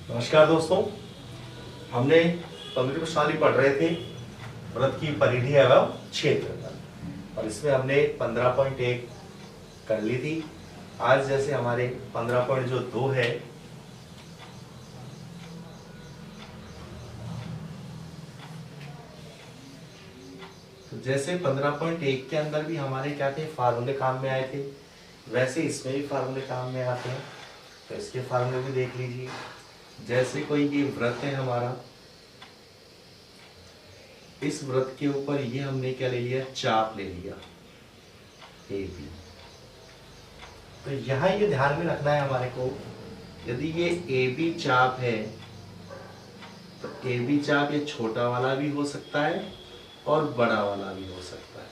नमस्कार दोस्तों। हमने 15वीं प्रश्नावली पढ़ रहे थे वृत्त की परिधि एवं क्षेत्रफल, और इसमें हमने 15.1 कर ली थी। आज जैसे हमारे 15.2 है, तो जैसे 15.1 के अंदर भी हमारे क्या थे, फार्मूले काम में आए थे, वैसे इसमें भी फार्मूले काम में आते हैं। तो इसके फार्मूले भी देख लीजिए। जैसे कोई ये वृत्त है हमारा, इस वृत्त के ऊपर ये हमने क्या ले लिया, चाप ले लिया ए बी। तो यहां ये ध्यान में रखना है हमारे को, यदि ये ए बी चाप है तो ए बी चाप ये छोटा वाला भी हो सकता है और बड़ा वाला भी हो सकता है।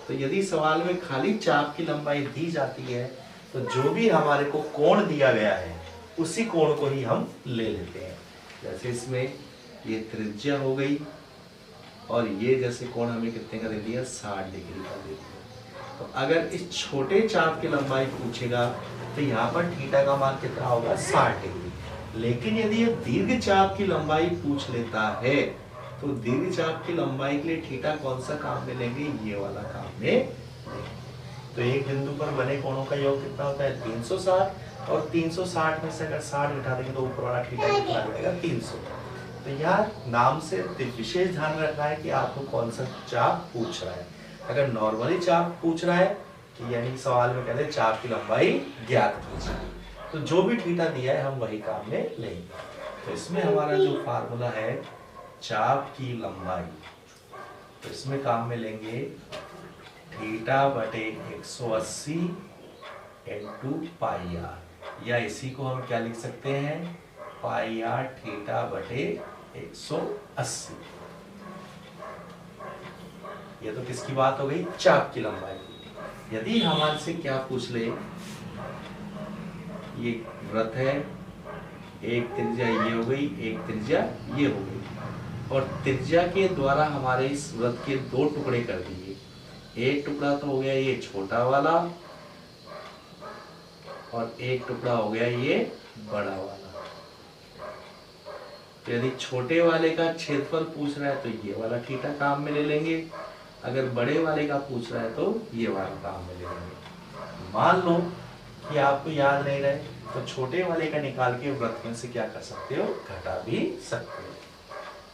तो यदि सवाल में खाली चाप की लंबाई दी जाती है तो जो भी हमारे को कोण दिया गया है उसी कोण को ही हम ले लेते हैं। जैसे इसमें ये त्रिज्या हो गई और ये जैसे कोण हमें कितने का दे दिया, 60 डिग्री का दे दिया। तो अगर इस छोटे चाप की लंबाई पूछेगा तो यहाँ पर थीटा का मान कितना होगा, 60 डिग्री। लेकिन यदि ये दीर्घ चाप की लंबाई पूछ लेता है तो दीर्घ चाप की लंबाई के लिए थीटा कौन सा काम में लेंगे, ये वाला काम में लेंगे। तो एक बिंदु पर बने कोणों का योग कितना होता है, 360, और 360 में से अगर 60 घटा देंगे तो ऊपर वाला थीटा कितना आ जाएगा, 300। तो यार नाम से विशेष ध्यान रखना है कि आपको कौन सा चाप पूछ रहा है। अगर नॉर्मली चाप पूछ रहा है कि यानी सवाल में कहते हैं चाप की लंबाई ज्ञात कीजिए, तो जो भी थीटा दिया है हम वही काम में लेंगे। तो इसमें हमारा जो फार्मूला है चाप की लंबाई, तो इसमें काम में लेंगे थीटा बटे 180 इंटू पाई आर, या इसी को हम क्या लिख सकते हैं, पाई आर थीटा बटे 180। ये तो किसकी बात हो गई, चाप की लंबाई। यदि हमारे से क्या पूछ ले, ये वृत्त है, एक त्रिज्या ये हो गई, एक त्रिज्या ये हो गई, और त्रिज्या के द्वारा हमारे इस वृत्त के दो टुकड़े कर दिए। एक टुकड़ा तो हो गया ये छोटा वाला और एक टुकड़ा हो गया ये बड़ा वाला। तो यदि छोटे वाले का क्षेत्रफल पूछ रहा है तो ये वाला थीटा काम में ले लेंगे, अगर बड़े वाले का पूछ रहा है तो ये वाला काम में ले लेंगे। मान लो कि आपको याद नहीं रहे तो छोटे वाले का निकाल के वृत्त में से क्या कर सकते हो, घटा भी सकते हो।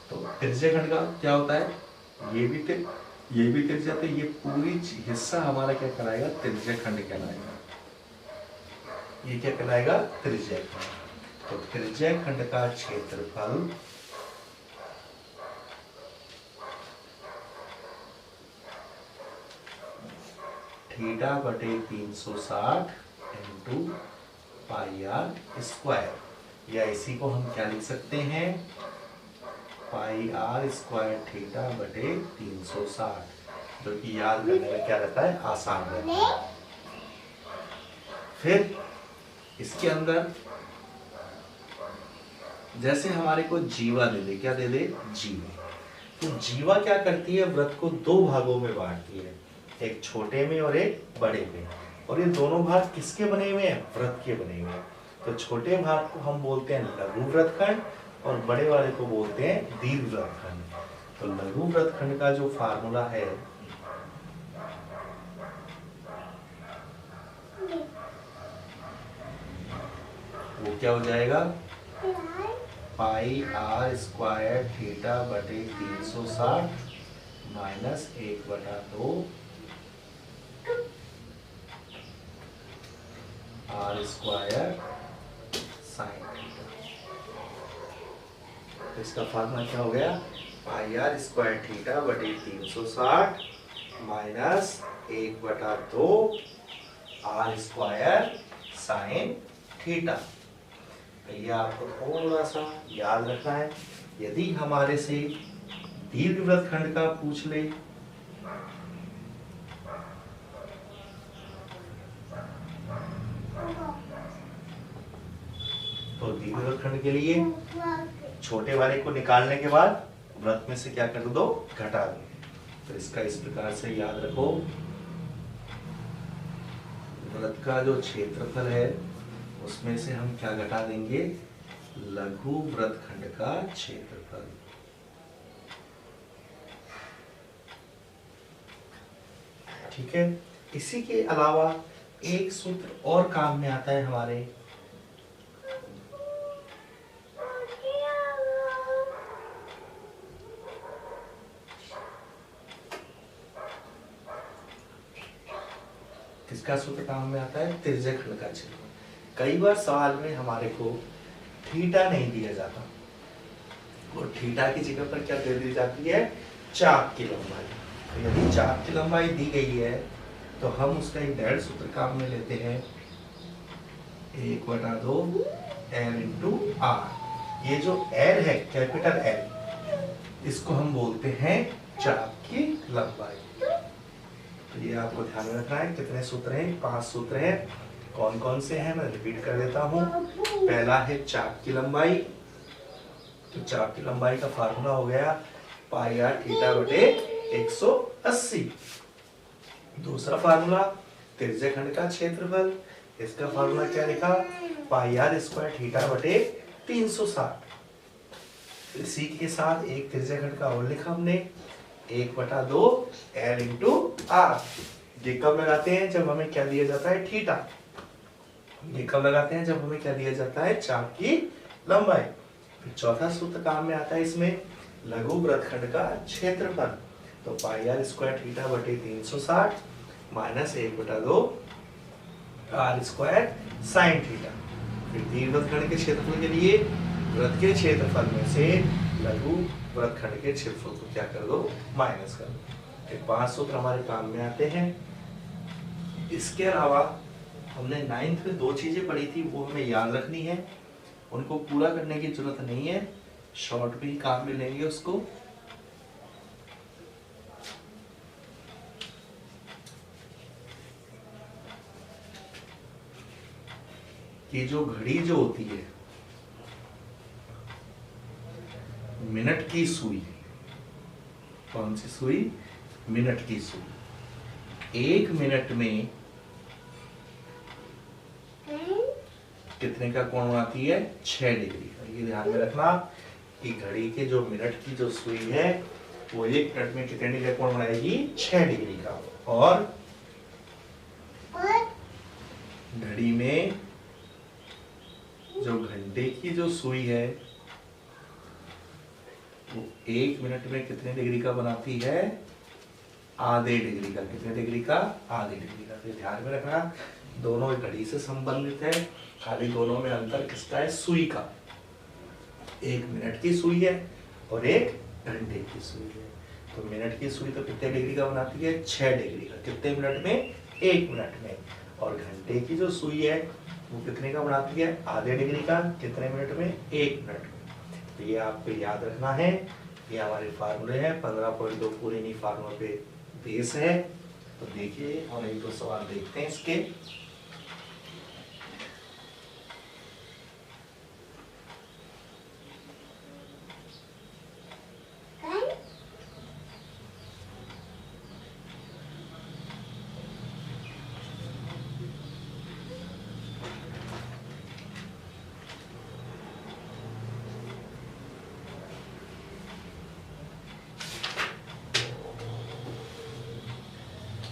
तो त्रिज्या खंड का क्या होता है, ये भी त्रिज्या, तो ये पूरी हिस्सा हमारा क्या कहलाएगा, त्रिज्या खंड कहलाएगा। ये क्या कहलाएगा, त्रिज्या खंड। तो त्रिज्या खंड का क्षेत्रफल थीटा बटे 360 इंटू पाई आर स्क्वायर, या इसी को हम क्या लिख सकते हैं, पाई आर स्क्वायर थीटा बटे 360, जो कि याद करने में क्या रहता है, आसान रहता है। फिर इसके अंदर जैसे हमारे को जीवा दे दे, क्या दे दे, जीवा। तो जीवा क्या करती है, व्रत को दो भागों में बांटती है, एक छोटे में और एक बड़े में। और ये दोनों भाग किसके बने हुए हैं, व्रत के बने हुए हैं। तो छोटे भाग को हम बोलते हैं लघु व्रतखंड और बड़े वाले को बोलते हैं दीर्घ व्रतखंड। तो लघु व्रतखंड का जो फार्मूला है वो क्या हो जाएगा, पाई आर स्क्वायर थीटा बटे 360 minus 1/2 r square sine theta. तो इसका फार्मूला क्या हो गया, पाई आर स्क्वायर थीटा बटे 360 minus 1/2 r square sine theta. ये आपको थोड़ा सा याद रखना है। यदि हमारे से दीर्घ व्रतखंड का पूछ ले तो दीर्घ व्रतखंड के लिए छोटे वाले को निकालने के बाद व्रत में से क्या कर दो, घटा दो। तो इसका इस प्रकार से याद रखो, व्रत का जो क्षेत्रफल है उसमें से हम क्या घटा देंगे, लघु वृत्तखंड का क्षेत्रफल। ठीक है। इसी के अलावा एक सूत्र और काम में आता है हमारे, किसका सूत्र काम में आता है, तिर्यक खंड का क्षेत्रफल। कई बार सवाल में हमारे को थीटा नहीं दिया जाता, और थीटा की जगह पर क्या दे दी जाती है, चाप की लंबाई। तो यदि चाप की लंबाई दी गई है तो हम उसका एक डायरेक्ट सूत्र काम में लेते हैं, 1/2 L इंटू आर। ये जो L है, कैपिटल L, इसको हम बोलते हैं चाप की लंबाई। तो ये आपको ध्यान में रखना है। कितने सूत्र हैं, 5 सूत्र हैं। कौन कौन से हैं मैं रिपीट कर देता हूँ। पहला है चाप की लंबाई, तो चाप की लंबाई का फार्मूला हो गया पाई आर थीटा बटे 180। दूसरा फार्मूला तिर्यक खंड का क्षेत्रफल, इसका फार्मूला क्या लिखा, पाई आर स्क्वायर थीटा बटे 360। इसी के साथ एक तिर्यक खंड का और लिखा हमने, 1/2 L इंटू आर। ये कब लगाते हैं, जब हमें क्या दिया जाता है, थीटा। ये कब लगाते हैं, जब हमें क्या दिया जाता है, चाप की लंबाई। फिर चौथा सूत्र काम में आता है इसमें, लघु वृत्तखंड का क्षेत्रफल। तो पाई आर स्क्वायर थीटा बटे 360 minus 1/2 r square sine theta. फिर दीर्घवृत्तखंड के क्षेत्रफल के लिए वृत्त के क्षेत्रफल में से लघु वृत्तखंड के क्षेत्रफल को क्या कर दो, माइनस कर दो। ये 5 सूत्र हमारे काम में आते हैं। इसके अलावा हमने 9th में 2 चीजें पढ़ी थी, वो हमें याद रखनी है, उनको पूरा करने की जरूरत नहीं है, शॉर्ट भी काम में लेंगे उसको। ये जो घड़ी जो होती है, मिनट की सुई, कौन सी सुई, मिनट की सुई, 1 मिनट में कितने का कोण बनाती है, 6 डिग्री का। ये ध्यान में रखना कि घड़ी के जो मिनट की जो सुई है वो 1 मिनट में कितने डिग्री का कोण बनाएगी, 6 डिग्री का। और घड़ी में जो घंटे की जो सुई है वो 1 मिनट में कितने डिग्री का बनाती है, आधे डिग्री का। कितने डिग्री का, आधे डिग्री का। तो ध्यान में रखना, दोनों घड़ी से संबंधित है, खाली दोनों में अंतर किसका है, सुई का। 1 मिनट की सुई है और 1 घंटे की सुई है। तो मिनट की सुई तो कितने डिग्री का बनाती है, 6 डिग्री का। कितने मिनट में, 1 मिनट में। और घंटे की जो सुई है वो कितने का बनाती है, आधे डिग्री का। कितने मिनट में, 1 मिनट में। तो ये आपको याद रखना है। ये हमारे फार्मूले हैं, 15.2 पूरे इन्हीं फार्मूले पे बेस है। तो देखिए हम 1-2 सवाल देखते हैं इसके।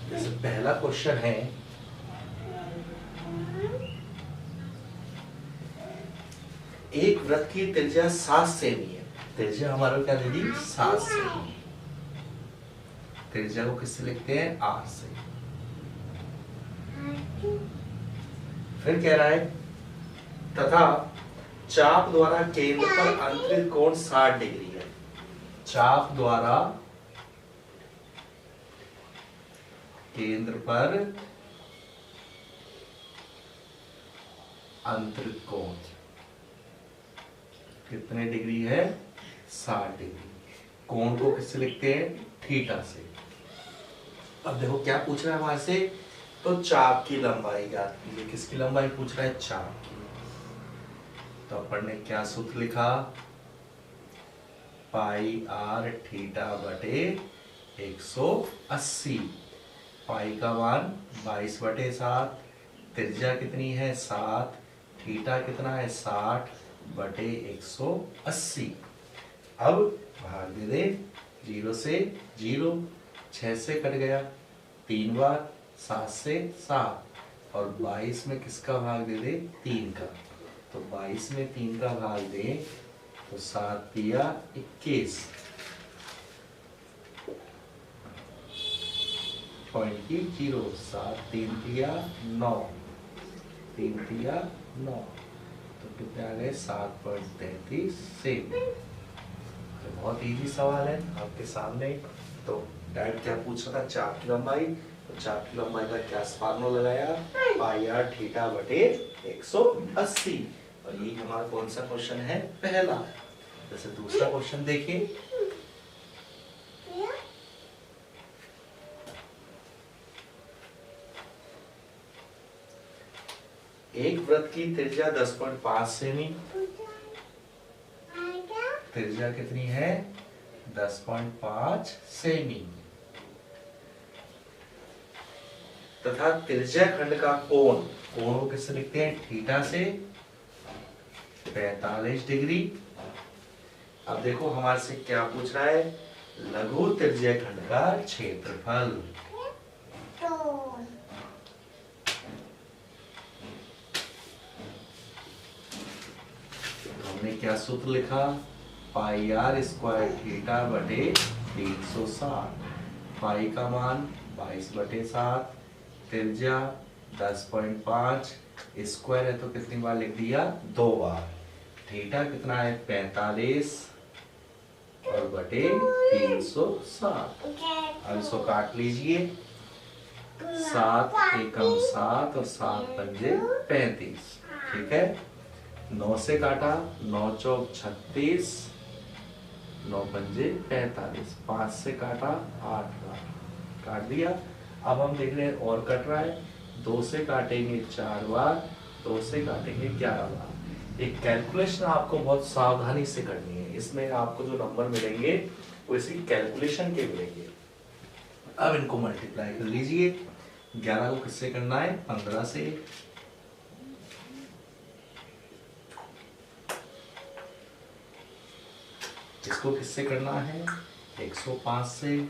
जैसे पहला क्वेश्चन है, एक वृत्त की त्रिज्या 7 सेमी है। त्रिज्या हमारा क्या दे दी, 7 सेमी। त्रिज्या को किससे लिखते हैं, आर से। फिर कह रहा है तथा चाप द्वारा केंद्र पर अंतरित कोण 60 डिग्री है। चाप द्वारा केंद्र पर अंतरित कोण कितने डिग्री है, 60 डिग्री। कोण को किससे लिखते हैं, थीटा से। अब देखो क्या पूछ रहा है हमारे से, तो चाप की लंबाई ज्ञात कीजिए। किसकी लंबाई पूछ रहा है, चाप की। तो अपन ने क्या सूत्र लिखा, पाई आर थीटा बटे 180। पाई का मान 22/7, त्रिज्या कितनी है, 7, थीटा कितना है 60/180। अब भाग दे दे, 0 से 0, 6 से कट गया 3 बार, 7 से 7, और 22 में किसका भाग दे दे 3 का। तो 22 में 3 का भाग दे तो 7 दिया 21, पॉइंट की 0, 7 3 दिया 9, 3 दिया 9, तो कितने आ गए 7.33 सेमी। तो बहुत इजी सवाल है आपके सामने। तो डैड क्या पूछ रहा था, चाप की लंबाई, तो चाप की लंबाई का क्या फार्मूला लगाया, पाई आर थीटा बटे 180। और ये हमारा कौन सा क्वेश्चन है, पहला। जैसे दूसरा क्वेश्चन देखिए, एक वृत्त की त्रिज्या 10.5 सेमी, त्रिज्या कितनी है 10.5 सेमी, तथा त्रिज्या खंड का कोण, कोण को किससे लिखते हैं, थीटा से 45 डिग्री। अब देखो हमारे से क्या पूछ रहा है, लघु त्रिज्या खंड का क्षेत्रफल। हमने क्या सूत्र लिखा, पाई आर स्क्वायर थीटा बटे 360, पाई का मान 22/7, त्रिज्या 10.5, स्क्वायर है तो कितनी बार लिख दिया 2 बार, थीटा कितना है 45 और बटे 360। अब इसको काट लीजिए, 7 एकम 7 और 7 पंजे 35, ठीक है। 9 से काटा, 9 चौक 36, 9 पंजे 45, 5 से काटा 8 बार, काट दिया। अब हम देख रहे हैं और कट रहा है, 2 से काटेंगे 4 बार, 2 से काटेंगे 11 बार। एक कैलकुलेशन आपको बहुत सावधानी से करनी है, इसमें आपको जो नंबर मिलेंगे वो इसी कैलकुलेशन के मिलेंगे। अब इनको मल्टीप्लाई कर लीजिए, 11 को किससे करना है 15 से, इसको किससे करना है 105 से,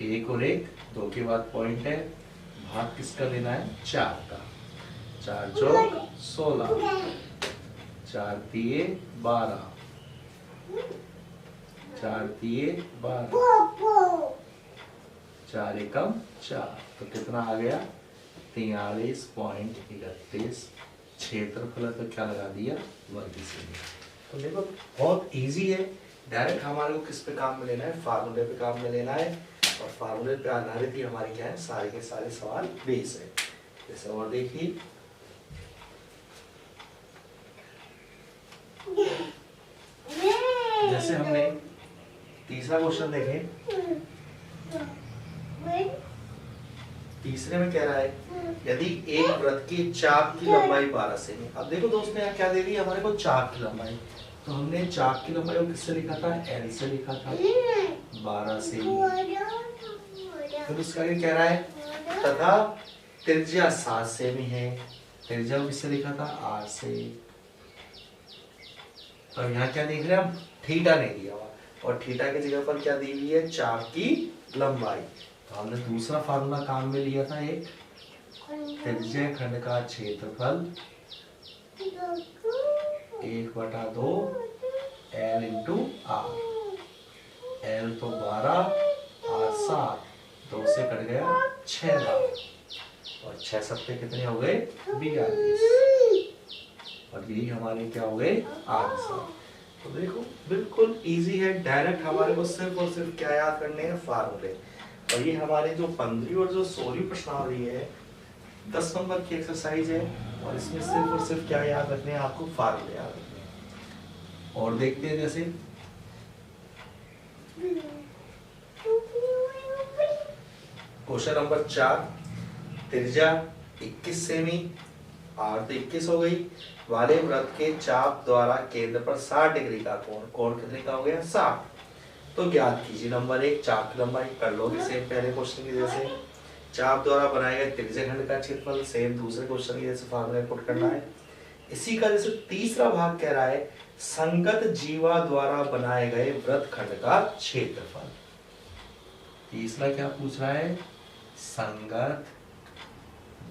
एक और एक, 2 के बाद पॉइंट है, भाग किसका लेना है 4 का, 4 चौक 16, 4 दिए 12, 4 दिए 12, 4 एकम 4, तो कितना आ गया 43.31। क्षेत्रफल तो क्या लगा दिया वर्ग सेमी। तो देखो बहुत इजी है, डायरेक्ट हमारे को किस पे काम में लेना है, फार्मूले पे काम में लेना है, और फार्मूले पे आधारित ही हमारे क्या है सारे के सारे सवाल बेस है। जैसे और देखिए, जैसे हमने तीसरा क्वेश्चन देखे, तीसरे में कह रहा है यदि एक वृत्त की चाप की लंबाई 12 सेमी। अब देखो दोस्तों यहाँ क्या दे दी हमारे को चाप की लंबाई, तो हमने चाप की लंबाई को किससे लिखा था, एल से लिखा था 12 सेमी। फिर उसका क्या कह रहा है, तथा त्रिज्या 7 सेमी है, त्रिज्या को किससे लिखा था आर से। तो यहाँ क्या देख रहे हैं हम, थीटा नहीं दिया हुआ, और थीटा की जगह पर क्या दी हुई है चाप की लंबाई। तो हमने दूसरा फार्मूला काम में लिया था, एक त्रिज्या खंड का क्षेत्रफल 1/2 L इंटू आर, L तो 12, आर 7, 2 से कट गया 6 बार, और 6 सत्ते कितने हो गए 42, और यही हमारे क्या हो गए आंसर। तो देखो बिल्कुल इजी है, डायरेक्ट हमारे को सिर्फ और सिर्फ क्या याद करने हैं फार्मूले। और ये हमारे जो 15वीं और जो 16वीं प्रश्नावली है 10 नंबर की एक्सरसाइज है, और इसमें सिर्फ और सिर्फ क्या याद रखने हैं आपको, फार्मूले याद रखने हैं। और देखते हैं जैसे क्वेश्चन नंबर 4, त्रिज्या 21 सेमी, 8 तो 21 हो गई। वाले वृत्त के चाप द्वारा केंद्र पर 60 डिग्री का कोण, कोण कितने का हो गया 60। तो ज्ञात कीजिए नंबर 1 चाप की लंबाई, कर लो सेम पहले क्वेश्चन की जैसे। चाप द्वारा बनाए गए त्रिज्यखंड का क्षेत्रफल सेम दूसरे क्वेश्चन की जैसे फार्मूला पुट करना है। इसी का जैसे तीसरा भाग कह रहा है संगत जीवा द्वारा बनाए गए वृत्तखंड का क्षेत्रफल। तीसरा क्या पूछ रहा है, संगत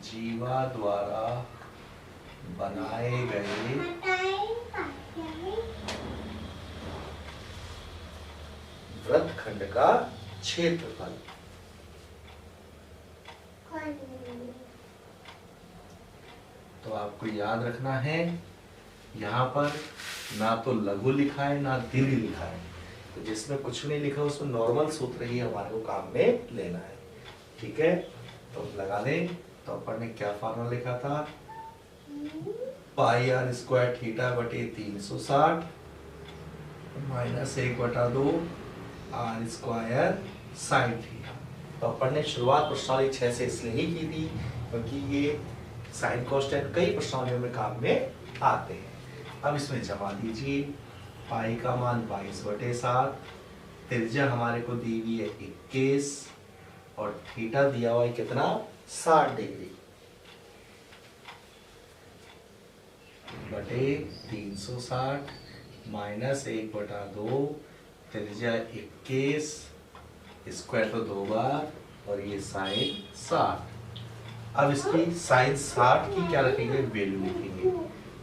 जीवा द्वारा बनाए गए वृत्तखंड का क्षेत्रफल। तो आपको याद रखना है यहाँ पर ना तो लघु लिखा है ना दीर्घ लिखा है, तो जिसमें कुछ नहीं लिखा उसमें नॉर्मल सूत्र ही हमारे को काम में लेना है। ठीक है, तो लगा दें। तो अपन ने क्या फार्मूला लिखा था, पाई आर स्क्वायर थीटा बटे 360 minus 1/2 r square sine theta. तो अपन ने शुरुआत प्रश्नावली 6 से इसलिए ही की थी क्योंकि ये साइन कांस्टेंट कई प्रश्नावलियों में काम में आते हैं। अब इसमें जमा दीजिए, पाई का मान 22/7, त्रिज्या हमारे को दी हुई है 21 और थीटा दिया हुआ है कितना 60 डिग्री बटे 360 माइनस 1/2 त्रिज्या 21 स्क्वायर तो 2 बार और ये साइन 60। अब इसकी साइन 60 की क्या रखेंगे, वैल्यू लिखेंगे।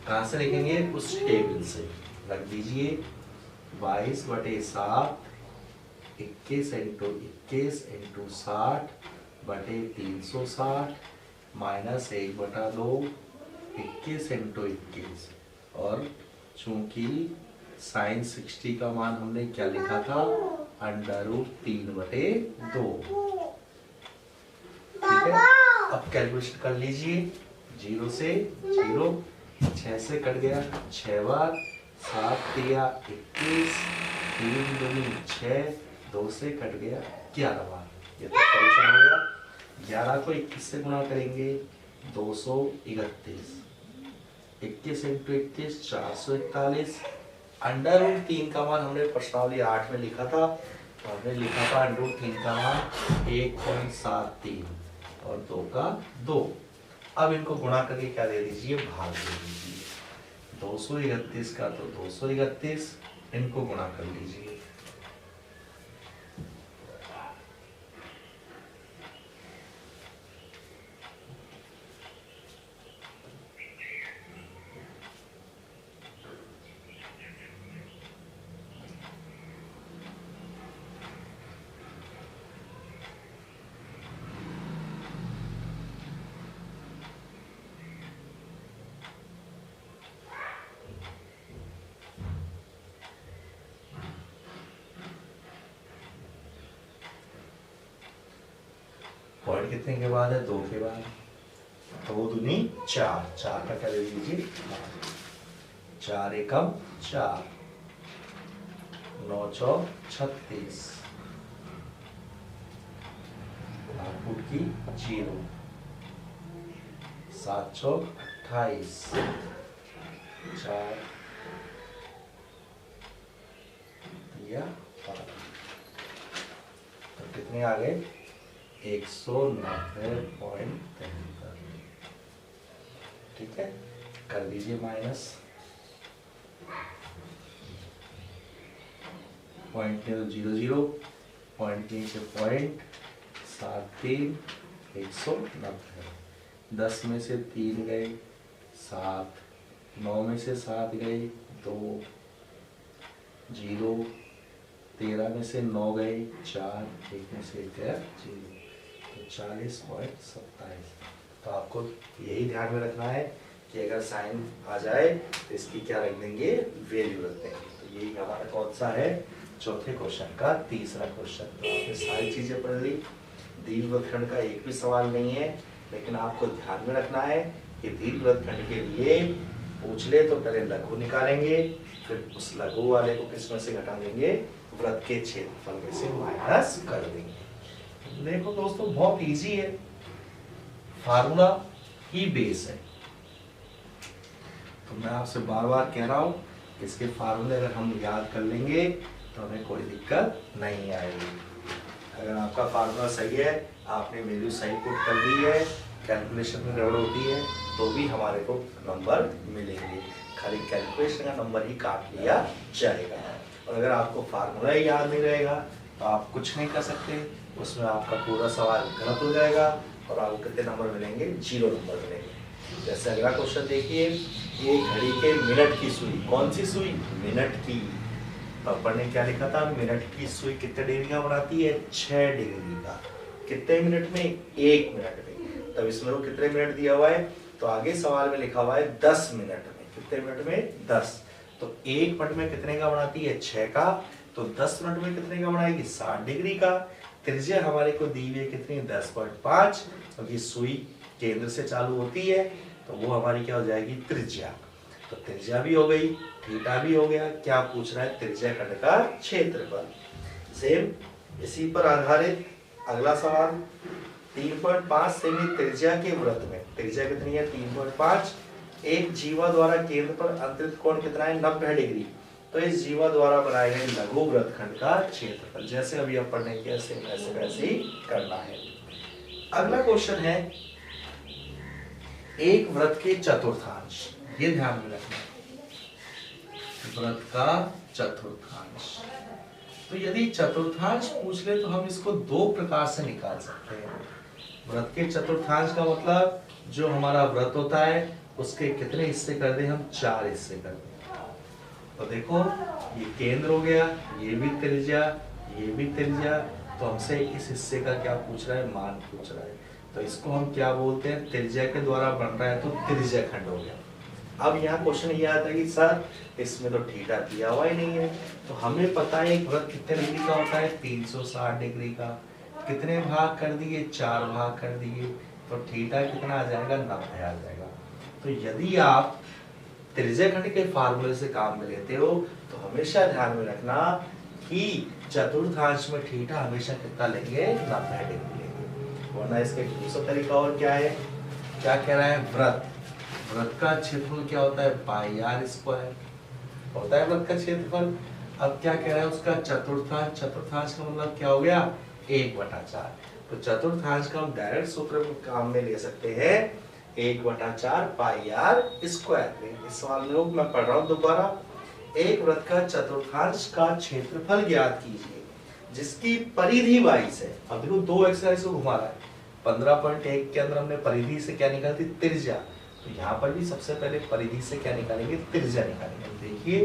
कहां से लिखेंगे, उस टेबल से रख दीजिए 22/7 21 × 21 × 60 बटे 360 माइनस 1/2 21 × 21। और चूंकि साइन 60 का मान हमने क्या लिखा था, √3/2। ठीक है, अब कैलकुलेशन कर लीजिए, 0 से 0, 6 से कट गया 6 बार, 7 3 21, 3 2 6, 2 से कट गया 11 बार। ये तो सॉल्यूशन हो गया। 11 को 21 से गुणा करेंगे 231, 21 × 21 441। √3 का मान हमने प्रश्नावली 8 में लिखा था, तो हमने लिखा था √3 का मान 1.73 और 2 का 2। अब इनको गुणा करके क्या दे दीजिए, भाग दे दीजिए। 231 का तो 231, इनको गुणा कर लीजिए। पॉइंट कितने के बाद है, 2 के बाद। 2 दूनी 4, 4 का क्या ले लीजिए 4 एकम 4, 9 चौक 36, 8 फुट की 0, 7 चौक 28, 4 या 12। तो कितने आ गए, 190.73। ठीक है, कर दीजिए माइनस, 0.00, पॉइंट नीचे पॉइंट 73, 190। 10 में से 3 गए 7, 9 में से 7 गए 2, 0, 13 में से 9 गए 4, 1 में से 1 गया 0, तो 40.27। तो आपको यही ध्यान में रखना है कि अगर साइन आ जाए तो इसकी क्या रख देंगे, वैल्यू रख देंगे। तो यही हमारा कौन सा है, चौथे क्वेश्चन का तीसरा क्वेश्चन। तो आपने सारी चीजें पढ़ ली, दीर्घवृत्तखंड का एक भी सवाल नहीं है, लेकिन आपको ध्यान में रखना है कि दीर्घवृत्तखंड के लिए पूछ ले तो पहले लघु निकालेंगे, फिर उस लघु वाले को किसमें से घटा देंगे, वृत्त के क्षेत्रफल में से माइनस कर देंगे। देखो दोस्तों बहुत इजी है, फार्मूला ही बेस है। तो मैं आपसे बार बार कह रहा हूँ, इसके फार्मूले अगर हम याद कर लेंगे तो हमें कोई दिक्कत नहीं आएगी। अगर आपका फार्मूला सही है, आपने वैल्यू सही पुट कर दी है, कैलकुलेशन में गड़बड़ होती है तो भी हमारे को नंबर मिलेंगे, खाली कैलकुलेशन का नंबर ही काट लिया जाएगा। और अगर आपको फार्मूला ही याद नहीं रहेगा तो आप कुछ नहीं कर सकते, उसमें आपका पूरा सवाल गलत हो जाएगा और आपको कितने नंबर मिलेंगे, 0 नंबर मिलेंगे। जैसे अगला क्वेश्चन देखिए, एक घड़ी के मिनट की सुई, कौन सी सुई, मिनट की। अपन ने क्या लिखा था, मिनट की सुई कितने डिग्री का बनाती है, 6 डिग्री का। कितने मिनट में, 1 मिनट में। तब इसमें वो कितने मिनट दिया हुआ है, तो आगे सवाल में लिखा हुआ है 10 मिनट में। कितने मिनट में, 10। तो 1 मिनट में कितने का बनाती है, 6 का। तो 10 मिनट में कितने का बनाएगी, 60 डिग्री का। त्रिज्या हमारे को दी हुई है कितनी, 10.5, क्योंकि सुई केंद्र से चालू होती है तो वो हमारी क्या हो जाएगी, त्रिज्या। तो त्रिज्या भी हो गई, थीटा भी हो गया। क्या पूछ रहा है, त्रिज्या खंड का क्षेत्रफल। सेम इसी पर आधारित अगला सवाल, 3.5 सेमी त्रिज्या के वृत्त में, त्रिज्या कितनी है, 3.5, एक जीवा द्वारा केंद्र पर अंतरित कोण कितना है, 90 डिग्री। तो इस जीवा द्वारा बनाए गए लघु वृत्तखंड का क्षेत्रफल, जैसे अभी अपन ने किया सेम वैसे ही करना है। अगला क्वेश्चन है, एक वृत्त के चतुर्थांश, ये ध्यान में रखना, वृत्त का चतुर्थांश। तो यदि चतुर्थांश पूछ ले तो हम इसको 2 प्रकार से निकाल सकते हैं। वृत्त के चतुर्थांश का मतलब जो हमारा वृत्त होता है उसके कितने हिस्से कर दें हम, 4 हिस्से कर दें। तो देखो ये केंद्र हो गया, ये भी त्रिज्या, ये भी त्रिज्या, तो हमसे इस हिस्से का क्या पूछ रहा है, मान पूछ रहा है। तो इसको हम क्या बोलते हैं, त्रिज्या के द्वारा बन रहा है तो त्रिज्या खंड हो गया। अब यहाँ क्वेश्चन ये आता है कि सर इसमें तो थीटा दिया हुआ ही नहीं है, तो हमें पता है एक वृत्त कितने डिग्री का होता है, 360 डिग्री का। कितने भाग कर दिए, 4 भाग कर दिए, तो थीटा कितना आ जाएगा, 90 आ जाएगा। तो यदि आप त्रिज्या खंड के फार्मूले से काम में लेते हो तो हमेशा ध्यान में रखना कि चतुर्थांश में थीटा हमेशा कितना लेंगे, 90 डिग्री लेंगे। वरना इसका एक दूसरा तरीका और क्या है, क्या कह रहा है, वृत्त का क्षेत्रफल क्या होता है, पाई आर स्क्वायर होता है वृत्त का क्षेत्रफल। अब क्या कह रहा है, उसका चतुर्थांश, चतुर्थांश का मतलब क्या हो गया, 1/4। तो चतुर्थांश का हम डायरेक्ट सूत्र में काम में ले सकते हैं, 1/4 पाई आर स्क्वायर। इस सवाल में मैं पढ़ रहा हूँ दोबारा, एक वृत्त का चतुर्थांश का क्षेत्रफल ज्ञात कीजिए जिसकी परिधि 22 है। अब देखो 2 एक्सरसाइज को घुमा रहा है। 15.1 के अंदर हमने परिधि से क्या निकाली थी, त्रिज्या। तो यहाँ पर भी सबसे पहले परिधि से क्या निकालेंगे, त्रिज्या निकालेंगे। देखिए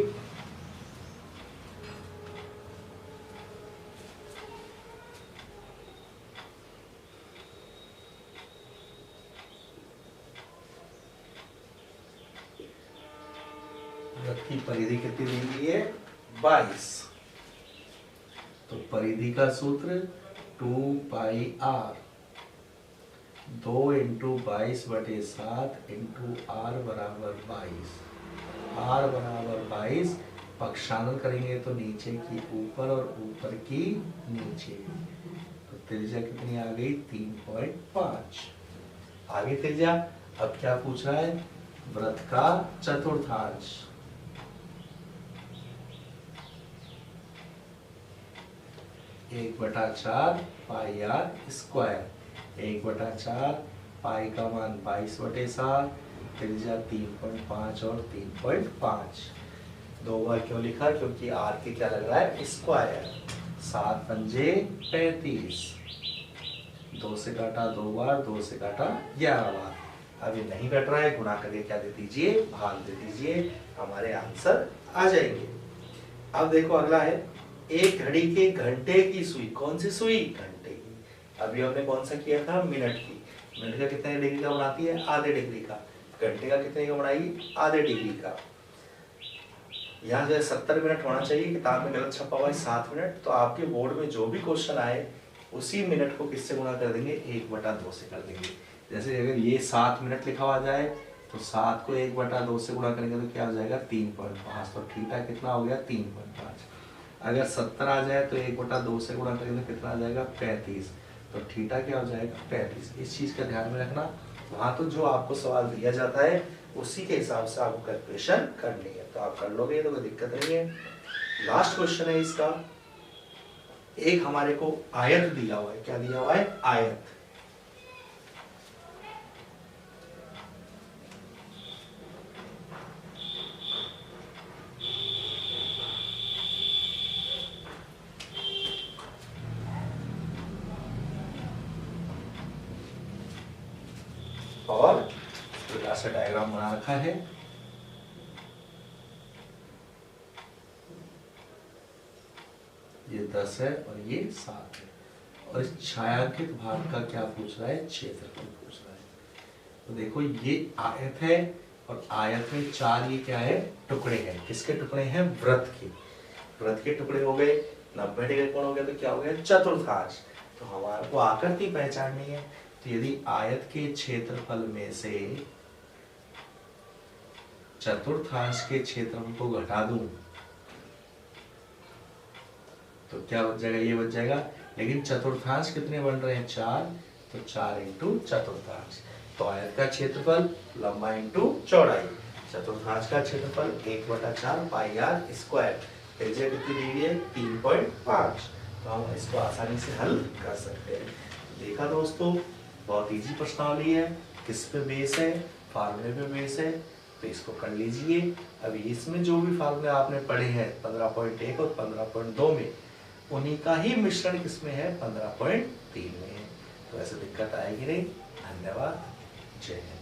वृत्त की परिधि कितनी दी गई है, 22। तो परिधि का सूत्र 2 पाई आर, 2 × 22/7 × r बराबर 22। r बराबर 22, पक्षांतर करेंगे तो नीचे की ऊपर और ऊपर की नीचे। तो त्रिज्या कितनी आ गई, 3.5 आगे त्रिज्या। अब क्या पूछ रहा है, वृत्त का चतुर्थांश। एक बटा 4 पाई आर स्क्वायर, 1/4 पाई का मान 22/7, त्रिज्या 3.5 और 3.5। 2 बार क्यों लिखा, क्योंकि आर के क्या लग रहा है, स्क्वायर। 7 पंजे 35, 2 से काटा 2 बार, 2 से काटा 11 बार। अब ये नहीं कट रहा है, गुणा करके क्या दे दीजिए, भाग दे दीजिए, हमारे आंसर आ जाएंगे। अब देखो अगला है, एक घड़ी के घंटे की सुई, कौन सी सुई, घंटे की। अभी हमने कौन सा किया था, मिनट की। मिनट का कितने डिग्री का बनाती है, आधे डिग्री का। घंटे का कितने का बनाएगी, आधे डिग्री का। यहाँ जो 70 मिनट होना चाहिए, किताब में गलत छपा हुआ है 7 मिनट। तो आपके बोर्ड में जो भी क्वेश्चन आए उसी मिनट को किससे गुणा कर देंगे, 1/2 से कर देंगे। जैसे अगर ये 7 मिनट लिखा हुआ जाए तो 7 को 1/2 से गुणा करेंगे तो क्या हो जाएगा, 3.5। तो थीटा कितना हो गया, 3.5। अगर 70 आ जाए तो 1/2 से गुणा करेंगे तो कितना आ जाएगा, 35। तो थीटा क्या हो जाएगा, 35। इस चीज का ध्यान में रखना। वहां तो जो आपको सवाल दिया जाता है उसी के हिसाब से आपको कैलकुलेशन करनी है, तो आप कर लोगे तो कोई दिक्कत नहीं है। लास्ट क्वेश्चन है इसका, एक हमारे को आयत दिया हुआ है, क्या दिया हुआ है, आयत। और ऐसा डायग्राम बना रखा है, ये 10 है और ये 7 है, और इस छायांकित भाग का क्या पूछ रहा है, क्षेत्रफल पूछ रहा है। तो देखो ये आयत है और आयत में 4 ये क्या है, टुकड़े हैं। किसके टुकड़े हैं, व्रत के। व्रत के टुकड़े हो गए, 90 डिग्री कोण हो गया, तो क्या हो गया, चतुर्थांश। तो हमारे को आकृति पहचाननी है, तो यदि आयत के क्षेत्रफल में से चतुर्थांश के क्षेत्रफल को घटा दूं तो क्या बच जाएगा, ये बच जाएगा। लेकिन चतुर्थांश कितने बन रहे हैं, 4, तो 4 इंटू चतुर्थांश। तो आयत का क्षेत्रफल लंबाई इंटू चौड़ाई, चतुर्थांश का क्षेत्रफल 1/4 पाई आर स्क्वायर, त्रिज्या कितनी दी गई है, 3.5। तो हम इसको आसानी से हल कर सकते हैं। देखा दोस्तों, बहुत इजी प्रश्नावली है, किस पे बेस है, फार्मूले पे बेस है, तो इसको कर लीजिए। अभी इसमें जो भी फार्मूले आपने पढ़े हैं 15.1 और 15.2 में, उन्हीं का ही मिश्रण किसमें है, 15.3 में है। तो ऐसे दिक्कत आएगी नहीं। धन्यवाद, जय हिंद।